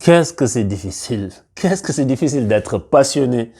Qu'est-ce que c'est difficile. Qu'est-ce que c'est difficile d'être passionné,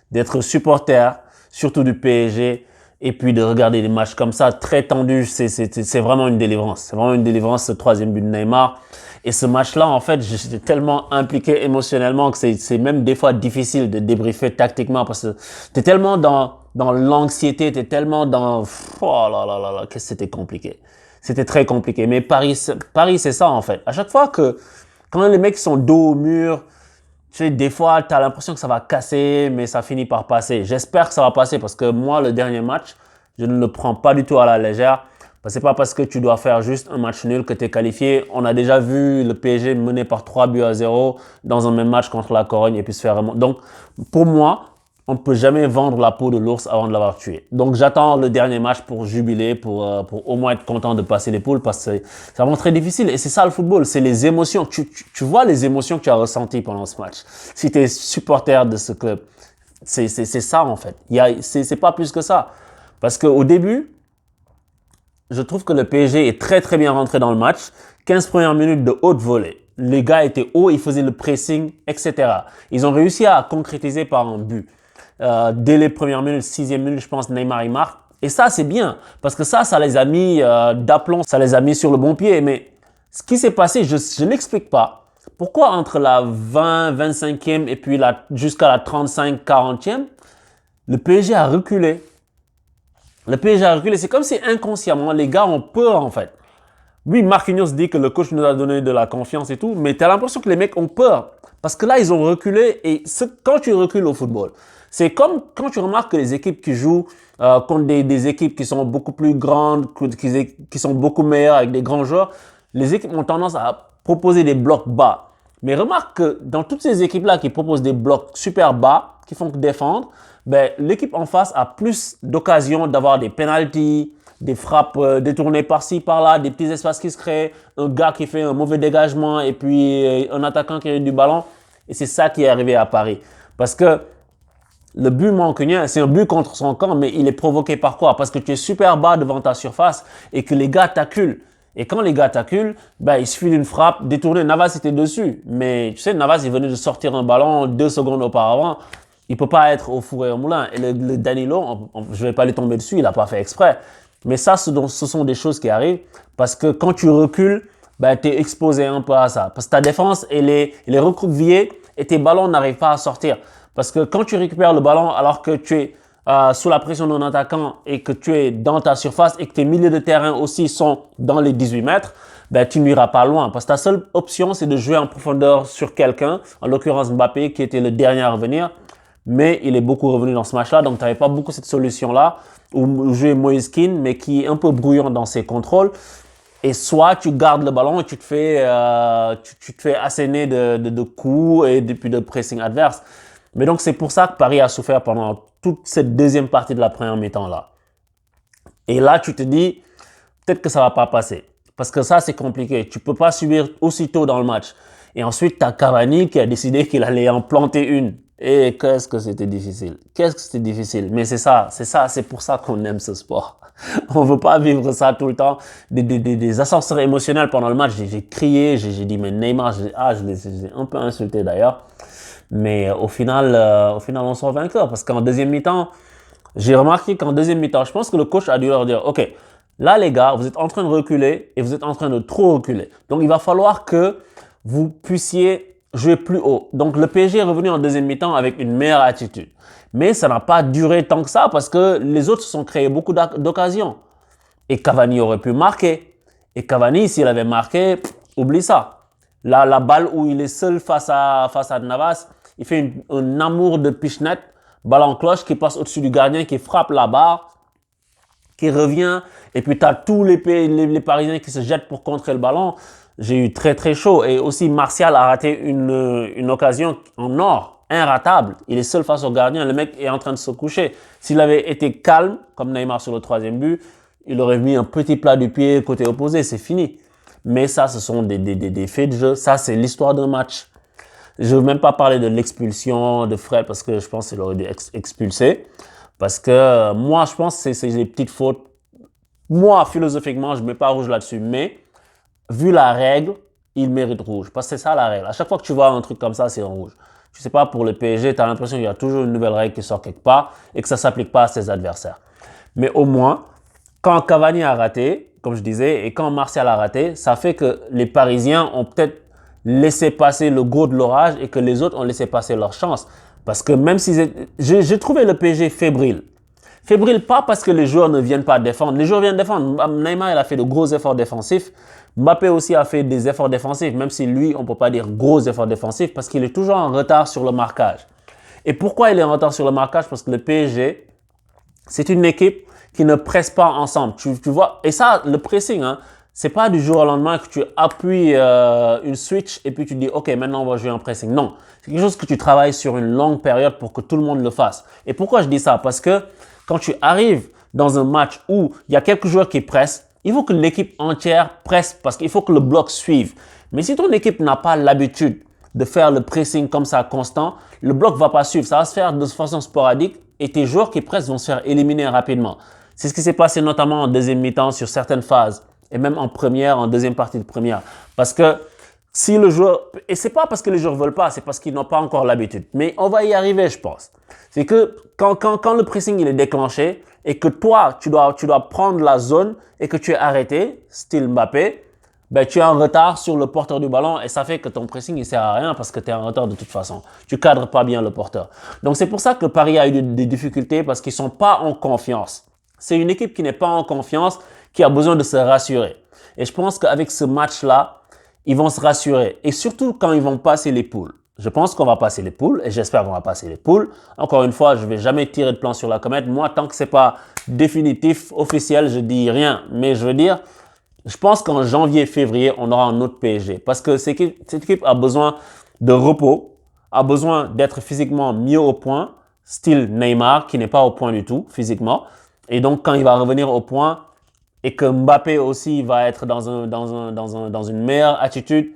d'être supporter, surtout du PSG, et puis de regarder des matchs comme ça, très tendus. C'est vraiment une délivrance. C'est vraiment une délivrance, ce troisième but de Neymar. Et ce match-là, en fait, j'étais tellement impliqué émotionnellement que c'est même des fois difficile de débriefer tactiquement parce que t'es tellement dans l'anxiété, t'es tellement dans, oh là là là là, que c'était compliqué. C'était très compliqué. Mais Paris, c'est ça, en fait. À chaque fois quand les mecs sont dos au mur, tu sais, des fois, tu as l'impression que ça va casser, mais ça finit par passer. J'espère que ça va passer parce que moi, le dernier match, je ne le prends pas du tout à la légère. C'est pas parce que tu dois faire juste un match nul que tu es qualifié. On a déjà vu le PSG mener par 3 buts à 0 dans un même match contre la Corogne et puis se faire remonter. Donc, pour moi, on ne peut jamais vendre la peau de l'ours avant de l'avoir tué. Donc, j'attends le dernier match pour jubiler, pour au moins être content de passer les poules parce que c'est vraiment très difficile. Et c'est ça le football, c'est les émotions. Tu vois les émotions que tu as ressenties pendant ce match. Si tu es supporter de ce club, c'est ça en fait. C'est pas plus que ça. Parce qu'au début, je trouve que le PSG est très très bien rentré dans le match. 15 premières minutes de haute volée. Les gars étaient hauts, ils faisaient le pressing, etc. Ils ont réussi à concrétiser par un but. Dès les premières minutes, 6e minute, je pense, Neymar il marque. Et ça, c'est bien, parce que ça les a mis d'aplomb, ça les a mis sur le bon pied. Mais ce qui s'est passé, je n'explique pas. Pourquoi entre la 20, 25e et puis jusqu'à la 35, 40e, le PSG a reculé. Le PSG a reculé. C'est comme si inconsciemment, les gars ont peur en fait. Oui, Marquinhos dit que le coach nous a donné de la confiance et tout, mais tu as l'impression que les mecs ont peur. Parce que là, ils ont reculé et quand tu recules au football, c'est comme quand tu remarques que les équipes qui jouent contre des équipes qui sont beaucoup plus grandes, qui sont beaucoup meilleures avec des grands joueurs, les équipes ont tendance à proposer des blocs bas. Mais remarque que dans toutes ces équipes-là qui proposent des blocs super bas, qui font que défendre, ben, l'équipe en face a plus d'occasions d'avoir des penalties, des frappes détournées par-ci, par-là, des petits espaces qui se créent, un gars qui fait un mauvais dégagement et puis un attaquant qui a du ballon. Et c'est ça qui est arrivé à Paris. Parce que le but mancunien, c'est un but contre son camp, mais il est provoqué par quoi? Parce que tu es super bas devant ta surface et que les gars t'acculent. Et quand les gars t'acculent, ben, il suffit d'une frappe détournée. Navas était dessus. Mais tu sais, Navas, il venait de sortir un ballon 2 secondes auparavant. Il peut pas être au four et au moulin. Et le Danilo, je vais pas lui tomber dessus, il a pas fait exprès. Mais ça, ce sont des choses qui arrivent parce que quand tu recules, ben, tu es exposé un peu à ça. Parce que ta défense, elle est recroquevillée et tes ballons n'arrivent pas à sortir. Parce que quand tu récupères le ballon alors que tu es sous la pression d'un attaquant et que tu es dans ta surface et que tes milieux de terrain aussi sont dans les 18 mètres, ben, tu n'iras pas loin. Parce que ta seule option, c'est de jouer en profondeur sur quelqu'un, en l'occurrence Mbappé, qui était le dernier à revenir. Mais il est beaucoup revenu dans ce match-là, donc tu n'avais pas beaucoup cette solution-là, ou jouer Moïse Kean, mais qui est un peu brouillon dans ses contrôles. Et soit tu gardes le ballon et tu te fais asséner de coups et puis de pressing adverse. Mais donc c'est pour ça que Paris a souffert pendant toute cette deuxième partie de la première mi-temps-là. Et là, tu te dis, peut-être que ça ne va pas passer. Parce que ça, c'est compliqué. Tu ne peux pas subir aussitôt dans le match. Et ensuite, tu as Cavani qui a décidé qu'il allait en planter une. Et qu'est-ce que c'était difficile. Qu'est-ce que c'était difficile. Mais c'est pour ça qu'on aime ce sport. On veut pas vivre ça tout le temps. Des ascenseurs émotionnels pendant le match. J'ai crié, j'ai dit, mais Neymar, je l'ai un peu insulté d'ailleurs. Mais au final, on sort vainqueur. Parce qu'en deuxième mi-temps, j'ai remarqué qu'en deuxième mi-temps, je pense que le coach a dû leur dire, OK, là les gars, vous êtes en train de reculer et vous êtes en train de trop reculer. Donc il va falloir que vous puissiez jouer plus haut. Donc le PSG est revenu en deuxième mi-temps avec une meilleure attitude. Mais ça n'a pas duré tant que ça parce que les autres se sont créés beaucoup d'occasions. Et Cavani aurait pu marquer. Et Cavani, s'il avait marqué, oublie ça. Là, la balle où il est seul face à Navas, il fait un amour de pichenette, balle en cloche qui passe au-dessus du gardien, qui frappe la barre, qui revient. Et puis tu as tous les Parisiens qui se jettent pour contrer le ballon. J'ai eu très très chaud. Et aussi Martial a raté une occasion en or, inratable. Il est seul face au gardien, le mec est en train de se coucher. S'il avait été calme, comme Neymar sur le troisième but, il aurait mis un petit plat du pied côté opposé, c'est fini. Mais ça, ce sont des faits de jeu. Ça, c'est l'histoire d'un match. Je ne veux même pas parler de l'expulsion de Fred parce que je pense qu'il aurait dû expulser. Parce que moi, je pense que c'est des petites fautes. Moi, philosophiquement, je ne mets pas rouge là-dessus. Mais vu la règle, il mérite rouge. Parce que c'est ça la règle. À chaque fois que tu vois un truc comme ça, c'est en rouge. Je sais pas, pour le PSG, tu as l'impression qu'il y a toujours une nouvelle règle qui sort quelque part et que ça ne s'applique pas à ses adversaires. Mais au moins, quand Cavani a raté, comme je disais, et quand Martial a raté, ça fait que les Parisiens ont peut-être laissé passer le gros de l'orage et que les autres ont laissé passer leur chance. Parce que même si j'ai trouvé le PSG fébrile. Fébrile pas parce que les joueurs ne viennent pas défendre. Les joueurs viennent défendre. Neymar, il a fait de gros efforts défensifs. Mbappé aussi a fait des efforts défensifs, même si lui, on ne peut pas dire gros efforts défensifs parce qu'il est toujours en retard sur le marquage. Et pourquoi il est en retard sur le marquage? Parce que le PSG, c'est une équipe qui ne presse pas ensemble. Tu vois, et ça, le pressing, hein, c'est pas du jour au lendemain que tu appuies une switch et puis tu dis, OK, maintenant on va jouer en pressing. Non, c'est quelque chose que tu travailles sur une longue période pour que tout le monde le fasse. Et pourquoi je dis ça? Parce que quand tu arrives dans un match où il y a quelques joueurs qui pressent, il faut que l'équipe entière presse parce qu'il faut que le bloc suive. Mais si ton équipe n'a pas l'habitude de faire le pressing comme ça constant, le bloc va pas suivre. Ça va se faire de façon sporadique et tes joueurs qui pressent vont se faire éliminer rapidement. C'est ce qui s'est passé notamment en deuxième mi-temps sur certaines phases et même en première, en deuxième partie de première. Parce que si le joueur, et c'est pas parce que les joueurs veulent pas, c'est parce qu'ils n'ont pas encore l'habitude. Mais on va y arriver, je pense. C'est que quand le pressing il est déclenché et que toi, tu dois prendre la zone et que tu es arrêté, style Mbappé, ben, tu es en retard sur le porteur du ballon et ça fait que ton pressing il sert à rien parce que tu es en retard de toute façon. Tu cadres pas bien le porteur. Donc c'est pour ça que Paris a eu des difficultés parce qu'ils sont pas en confiance. C'est une équipe qui n'est pas en confiance, qui a besoin de se rassurer. Et je pense qu'avec ce match-là, ils vont se rassurer. Et surtout quand ils vont passer les poules. Je pense qu'on va passer les poules et j'espère qu'on va passer les poules. Encore une fois, je vais jamais tirer de plan sur la comète. Moi, tant que c'est pas définitif, officiel, je dis rien. Mais je veux dire, je pense qu'en janvier, février, on aura un autre PSG. Parce que cette équipe a besoin de repos, a besoin d'être physiquement mieux au point, style Neymar, qui n'est pas au point du tout physiquement. Et donc, quand il va revenir au point et que Mbappé aussi va être dans une meilleure attitude,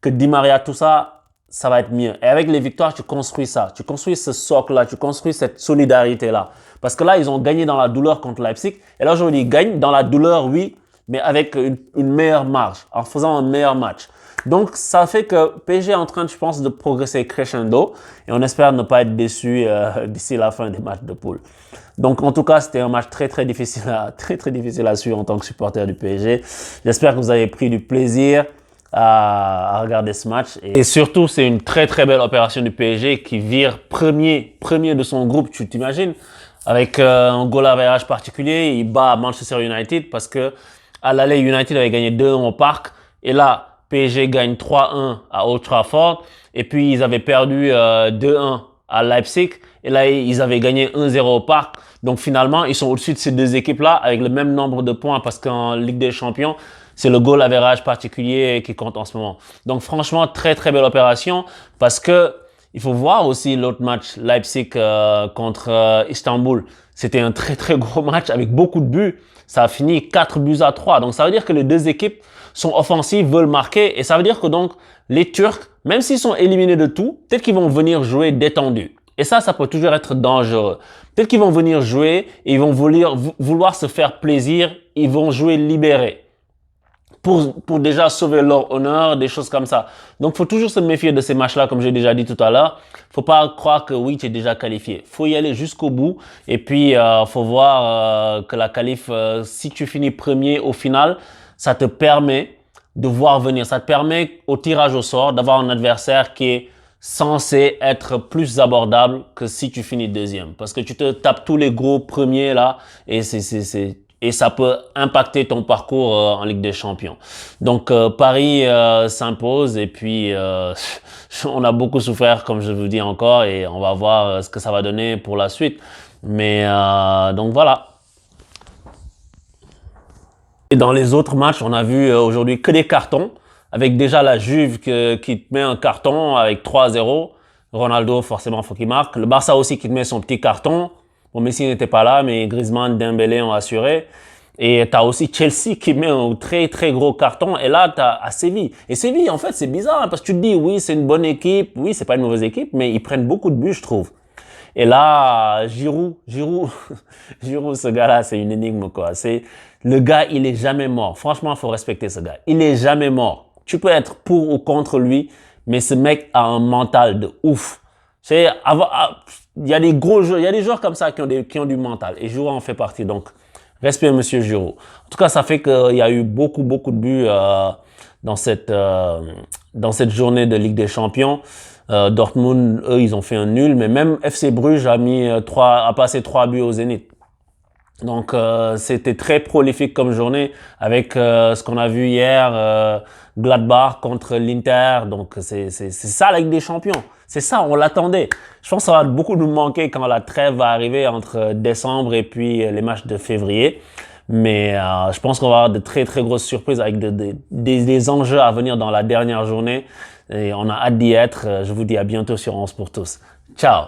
que Di Maria, tout ça, ça va être mieux. Et avec les victoires, tu construis ça. Tu construis ce socle-là, tu construis cette solidarité-là. Parce que là, ils ont gagné dans la douleur contre Leipzig. Et là, aujourd'hui, ils gagnent dans la douleur, oui, mais avec une meilleure marge, en faisant un meilleur match. Donc, ça fait que PSG est en train, je pense, de progresser crescendo et on espère ne pas être déçu d'ici la fin des matchs de poule. Donc, en tout cas, c'était un match très difficile à suivre en tant que supporter du PSG. J'espère que vous avez pris du plaisir à regarder ce match. Et surtout, c'est une très belle opération du PSG qui vire premier de son groupe, tu t'imagines, avec un goal average particulier. Il bat Manchester United parce que à l'aller, United avait gagné 2-1 au parc. Et là, PSG gagne 3-1 à Old Trafford. Et puis, ils avaient perdu 2-1 à Leipzig. Et là, ils avaient gagné 1-0 au parc. Donc, finalement, ils sont au-dessus de ces deux équipes-là avec le même nombre de points parce qu'en Ligue des Champions, c'est le goal average particulier qui compte en ce moment. Donc, franchement, très belle opération parce que il faut voir aussi l'autre match, Leipzig contre Istanbul. C'était un très gros match avec beaucoup de buts. Ça a fini 4-3. Donc, ça veut dire que les deux équipes sont offensives, veulent marquer. Et ça veut dire que donc, les Turcs, même s'ils sont éliminés de tout, peut-être qu'ils vont venir jouer détendus. Et ça peut toujours être dangereux. Peut-être qu'ils vont venir jouer et ils vont vouloir se faire plaisir. Ils vont jouer libérés. Pour déjà sauver leur honneur, des choses comme ça. Donc, il faut toujours se méfier de ces matchs-là, comme j'ai déjà dit tout à l'heure. Faut pas croire que oui, tu es déjà qualifié. Faut y aller jusqu'au bout. Et puis, faut voir que la qualif, si tu finis premier au final, ça te permet de voir venir. Ça te permet au tirage au sort d'avoir un adversaire qui est censé être plus abordable que si tu finis deuxième. Parce que tu te tapes tous les gros premiers là et et ça peut impacter ton parcours en Ligue des Champions. Donc Paris s'impose et puis on a beaucoup souffert comme je vous dis encore et on va voir ce que ça va donner pour la suite. Mais donc voilà. Et dans les autres matchs, on a vu aujourd'hui que des cartons avec déjà la Juve qui te met un carton avec 3-0. Ronaldo forcément faut qu'il marque. Le Barça aussi qui te met son petit carton. Bon, Messi n'était pas là, mais Griezmann, Dembélé ont assuré. Et tu as aussi Chelsea qui met un très gros carton. Et là, tu as à Séville. Et Séville, en fait, c'est bizarre hein, parce que tu te dis, oui, c'est une bonne équipe. Oui, c'est pas une mauvaise équipe, mais ils prennent beaucoup de buts, je trouve. Et là, Giroud, ce gars-là, c'est une énigme, quoi. Le gars, il est jamais mort. Franchement, il faut respecter ce gars. Il est jamais mort. Tu peux être pour ou contre lui, mais ce mec a un mental de ouf. Il y a des gros joueurs, il y a des joueurs comme ça qui ont du mental. Et Giroud en fait partie. Donc, respect monsieur Giroud. En tout cas, ça fait qu'il y a eu beaucoup de buts dans cette journée de Ligue des Champions. Dortmund, eux, ils ont fait un nul, mais même FC Bruges a passé 3 buts au Zénith. Donc, c'était très prolifique comme journée avec ce qu'on a vu hier, Gladbach contre l'Inter. Donc, c'est ça la Ligue des Champions. C'est ça, on l'attendait. Je pense que ça va beaucoup nous manquer quand la trêve va arriver entre décembre et puis les matchs de février. Mais je pense qu'on va avoir de très grosses surprises avec des enjeux à venir dans la dernière journée. Et on a hâte d'y être. Je vous dis à bientôt sur 11 pour tous. Ciao!